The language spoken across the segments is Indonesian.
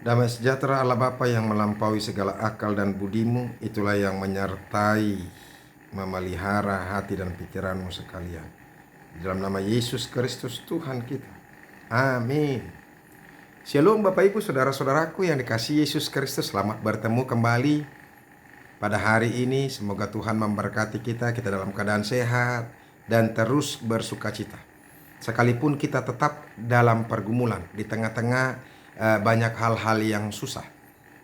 Damai sejahtera Allah Bapa yang melampaui segala akal dan budimu, itulah yang menyertai, memelihara hati dan pikiranmu sekalian. Di dalam nama Yesus Kristus Tuhan kita. Amin. Shalom Bapak Ibu Saudara-saudaraku yang dikasihi Yesus Kristus. Selamat bertemu kembali pada hari ini. Semoga Tuhan memberkati kita dalam keadaan sehat dan terus bersukacita. Sekalipun kita tetap dalam pergumulan, di tengah-tengah banyak hal-hal yang susah,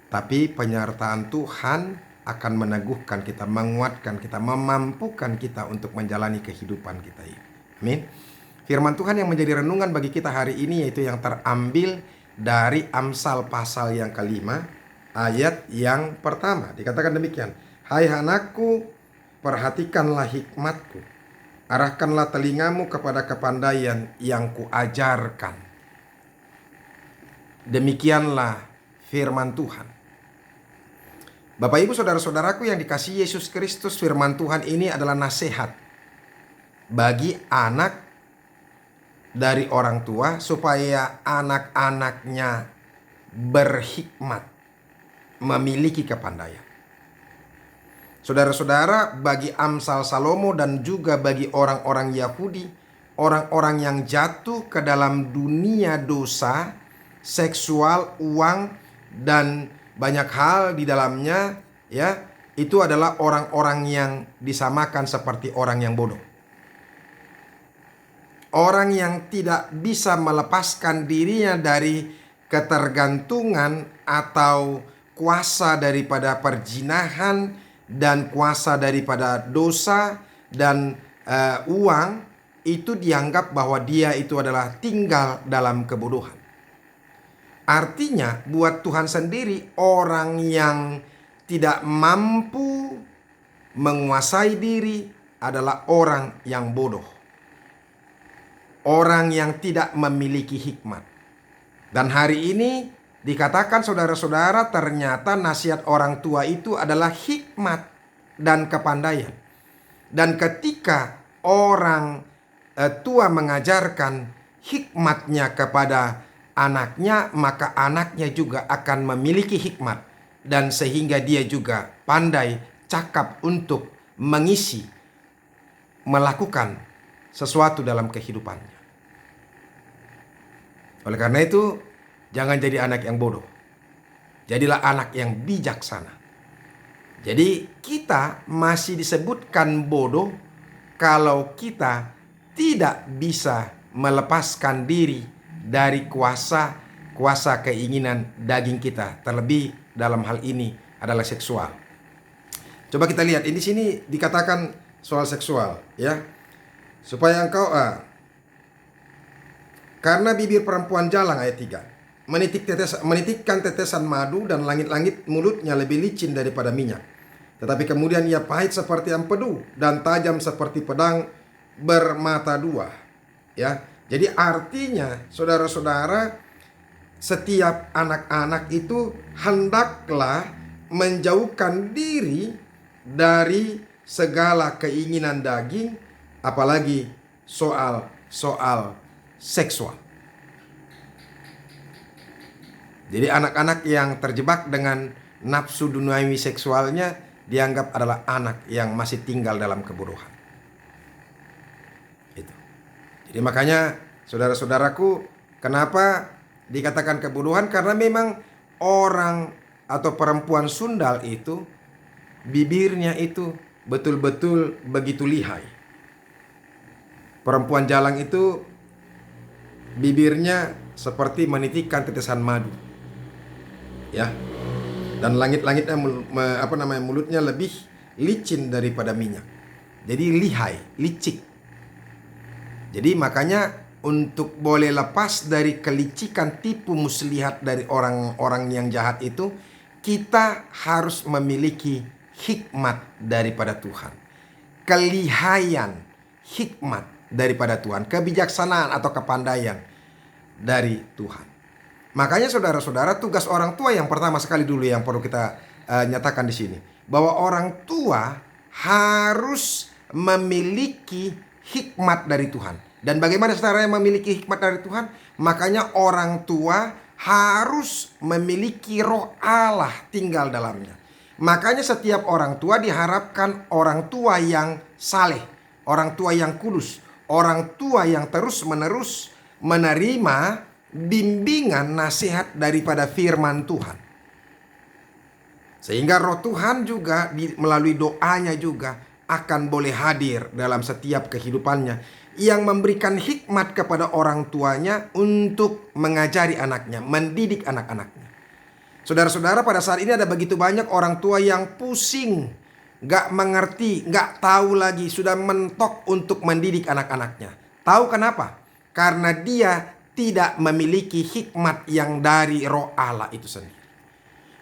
tapi penyertaan Tuhan akan meneguhkan kita, menguatkan kita, memampukan kita untuk menjalani kehidupan kita ini. Amin. Firman Tuhan yang menjadi renungan bagi kita hari ini yaitu yang terambil dari Amsal pasal yang kelima, ayat yang pertama. Dikatakan demikian: Hai anakku, perhatikanlah hikmatku, arahkanlah telingamu kepada kepandaian yang kuajarkan. Demikianlah firman Tuhan. Bapak Ibu Saudara-saudaraku yang dikasihi Yesus Kristus, firman Tuhan ini adalah nasihat bagi anak dari orang tua supaya anak-anaknya berhikmat, memiliki kepandaian. Saudara-saudara, bagi Amsal Salomo dan juga bagi orang-orang Yahudi, orang-orang yang jatuh ke dalam dunia dosa, seksual, uang, dan banyak hal di dalamnya, ya, itu adalah orang-orang yang disamakan seperti orang yang bodoh. Orang yang tidak bisa melepaskan dirinya dari ketergantungan atau kuasa daripada perjinahan dan kuasa daripada dosa dan uang, itu dianggap bahwa dia itu adalah tinggal dalam kebodohan. Artinya buat Tuhan sendiri, orang yang tidak mampu menguasai diri adalah orang yang bodoh. Orang yang tidak memiliki hikmat. Dan hari ini dikatakan saudara-saudara, ternyata nasihat orang tua itu adalah hikmat dan kepandaian. Dan ketika orang tua mengajarkan hikmatnya kepada anaknya, maka anaknya juga akan memiliki hikmat, dan sehingga dia juga pandai, cakap untuk mengisi, melakukan sesuatu dalam kehidupannya. Oleh karena itu, jangan jadi anak yang bodoh. Jadilah anak yang bijaksana. Jadi kita masih disebutkan bodoh kalau kita tidak bisa melepaskan diri dari kuasa keinginan daging kita, terlebih dalam hal ini adalah seksual. Coba kita lihat, di sini dikatakan soal seksual, ya. Supaya engkau karena bibir perempuan jalang, ayat 3, menitikkan tetesan madu, dan langit-langit mulutnya lebih licin daripada minyak. Tetapi kemudian ia pahit seperti empedu dan tajam seperti pedang bermata dua, ya. Jadi artinya saudara-saudara, setiap anak-anak itu hendaklah menjauhkan diri dari segala keinginan daging, apalagi soal seksual. Jadi anak-anak yang terjebak dengan nafsu duniawi seksualnya dianggap adalah anak yang masih tinggal dalam kebodohan. Jadi makanya saudara-saudaraku, kenapa dikatakan kebodohan? Karena memang orang atau perempuan sundal itu bibirnya itu betul-betul begitu lihai. Perempuan jalang itu bibirnya seperti menitikkan tetesan madu, ya. Dan langit-langitnya mulutnya lebih licin daripada minyak. Jadi lihai, licik. Jadi makanya untuk boleh lepas dari kelicikan tipu muslihat dari orang-orang yang jahat itu, kita harus memiliki hikmat daripada Tuhan. Kelihayan, hikmat daripada Tuhan. Kebijaksanaan atau kepandaian dari Tuhan. Makanya saudara-saudara, tugas orang tua yang pertama sekali dulu yang perlu kita nyatakan di sini, bahwa orang tua harus memiliki hikmat dari Tuhan. Dan bagaimana caranya memiliki hikmat dari Tuhan? Makanya orang tua harus memiliki roh Allah tinggal dalamnya. Makanya setiap orang tua diharapkan orang tua yang saleh, orang tua yang kudus, orang tua yang terus-menerus menerima bimbingan nasihat daripada firman Tuhan. Sehingga roh Tuhan juga melalui doanya juga akan boleh hadir dalam setiap kehidupannya, yang memberikan hikmat kepada orang tuanya untuk mengajari anaknya, mendidik anak-anaknya. Saudara-saudara, pada saat ini ada begitu banyak orang tua yang pusing, gak mengerti, gak tahu lagi, sudah mentok untuk mendidik anak-anaknya. Tahu kenapa? Karena dia tidak memiliki hikmat yang dari roh Allah itu sendiri.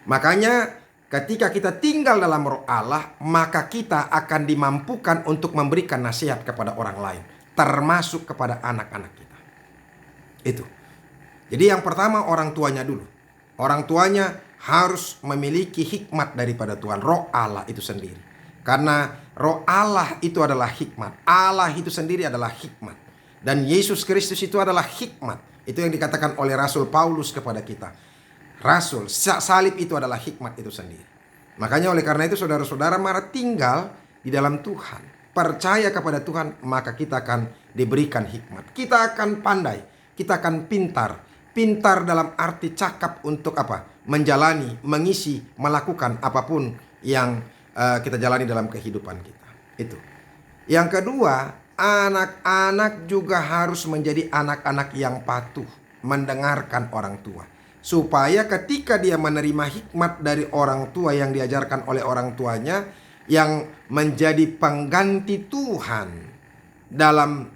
Makanya ketika kita tinggal dalam roh Allah, maka kita akan dimampukan untuk memberikan nasihat kepada orang lain, termasuk kepada anak-anak kita. Itu. Jadi yang pertama orang tuanya dulu. Orang tuanya harus memiliki hikmat daripada Tuhan, roh Allah itu sendiri. Karena roh Allah itu adalah hikmat. Allah itu sendiri adalah hikmat. Dan Yesus Kristus itu adalah hikmat. Itu yang dikatakan oleh Rasul Paulus kepada kita. Rasul, salib itu adalah hikmat itu sendiri. Makanya oleh karena itu saudara-saudara, mari tinggal di dalam Tuhan. Percaya kepada Tuhan, maka kita akan diberikan hikmat. Kita akan pandai, kita akan pintar. Pintar dalam arti cakap untuk apa? Menjalani, mengisi, melakukan apapun yang kita jalani dalam kehidupan kita. Itu. Yang kedua, anak-anak juga harus menjadi anak-anak yang patuh, mendengarkan orang tua. Supaya ketika dia menerima hikmat dari orang tua yang diajarkan oleh orang tuanya, yang menjadi pengganti Tuhan dalam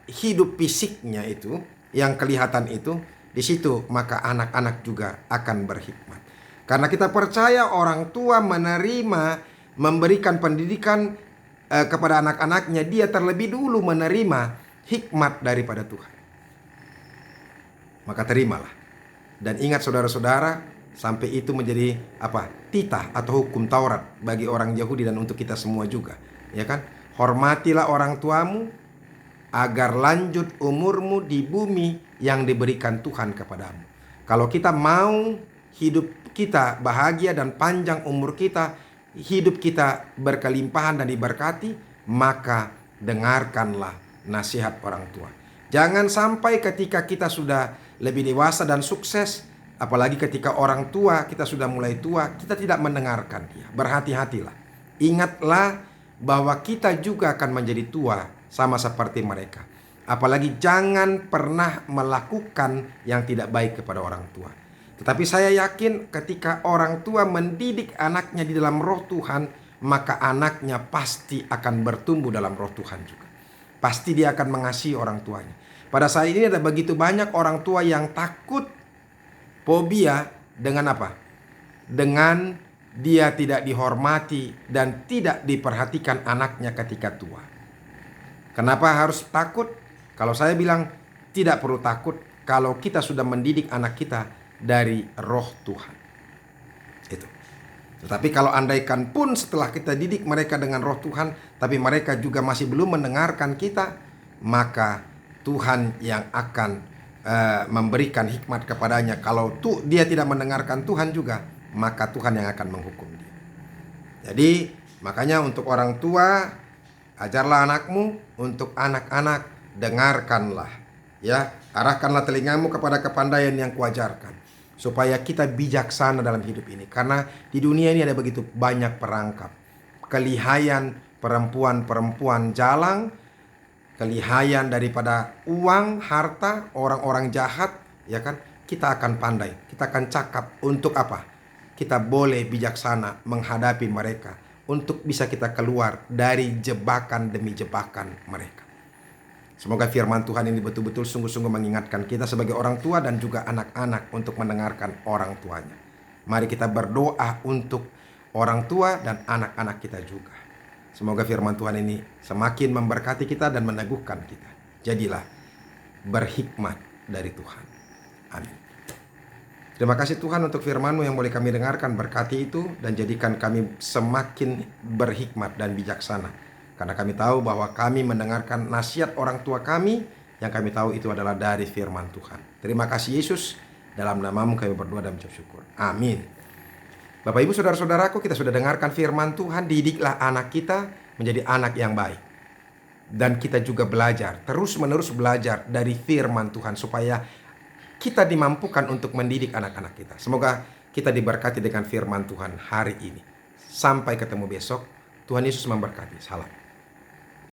hidup fisiknya itu, yang kelihatan itu, di situ maka anak-anak juga akan berhikmat. Karena kita percaya orang tua menerima, memberikan pendidikan kepada anak-anaknya, dia terlebih dulu menerima hikmat daripada Tuhan. Maka terimalah. Dan ingat saudara-saudara, sampai itu menjadi apa? Titah atau hukum Taurat bagi orang Yahudi dan untuk kita semua juga, ya kan? Hormatilah orang tuamu agar lanjut umurmu di bumi yang diberikan Tuhan kepadamu. Kalau kita mau hidup kita bahagia dan panjang umur kita, hidup kita berkelimpahan dan diberkati, maka dengarkanlah nasihat orang tua. Jangan sampai ketika kita sudah lebih dewasa dan sukses, apalagi ketika orang tua kita sudah mulai tua, kita tidak mendengarkan dia. Berhati-hatilah. Ingatlah bahwa kita juga akan menjadi tua sama seperti mereka. Apalagi jangan pernah melakukan yang tidak baik kepada orang tua. Tetapi saya yakin ketika orang tua mendidik anaknya di dalam roh Tuhan, maka anaknya pasti akan bertumbuh dalam roh Tuhan juga. Pasti dia akan mengasihi orang tuanya. Pada saat ini ada begitu banyak orang tua yang takut, fobia dengan apa? Dengan dia tidak dihormati dan tidak diperhatikan anaknya ketika tua. Kenapa harus takut? Kalau saya bilang tidak perlu takut kalau kita sudah mendidik anak kita dari roh Tuhan. Itu. Tetapi kalau andaikan pun setelah kita didik mereka dengan roh Tuhan, tapi mereka juga masih belum mendengarkan kita, maka Tuhan yang akan memberikan hikmat kepadanya. Kalau dia tidak mendengarkan Tuhan juga, maka Tuhan yang akan menghukum dia. Jadi makanya untuk orang tua, ajarlah anakmu. Untuk anak-anak, dengarkanlah, ya, arahkanlah telingamu kepada kepandaian yang kuajarkan, supaya kita bijaksana dalam hidup ini. Karena di dunia ini ada begitu banyak perangkap, kelihayan perempuan-perempuan jalang, kelihayan daripada uang, harta, orang-orang jahat, ya kan? Kita akan pandai, kita akan cakap untuk apa? Kita boleh bijaksana menghadapi mereka, untuk bisa kita keluar dari jebakan demi jebakan mereka. Semoga firman Tuhan ini betul-betul sungguh-sungguh mengingatkan kita sebagai orang tua dan juga anak-anak untuk mendengarkan orang tuanya. Mari kita berdoa untuk orang tua dan anak-anak kita juga. Semoga firman Tuhan ini semakin memberkati kita dan meneguhkan kita. Jadilah berhikmat dari Tuhan. Amin. Terima kasih Tuhan untuk firman-Mu yang boleh kami dengarkan. Berkati itu dan jadikan kami semakin berhikmat dan bijaksana. Karena kami tahu bahwa kami mendengarkan nasihat orang tua kami yang kami tahu itu adalah dari firman Tuhan. Terima kasih Yesus. Dalam namamu kami berdoa dan mengucap syukur. Amin. Bapak Ibu Saudara-saudaraku, kita sudah dengarkan firman Tuhan. Didiklah anak kita menjadi anak yang baik. Dan kita juga belajar, terus-menerus belajar dari firman Tuhan supaya kita dimampukan untuk mendidik anak-anak kita. Semoga kita diberkati dengan firman Tuhan hari ini. Sampai ketemu besok. Tuhan Yesus memberkati. Salam.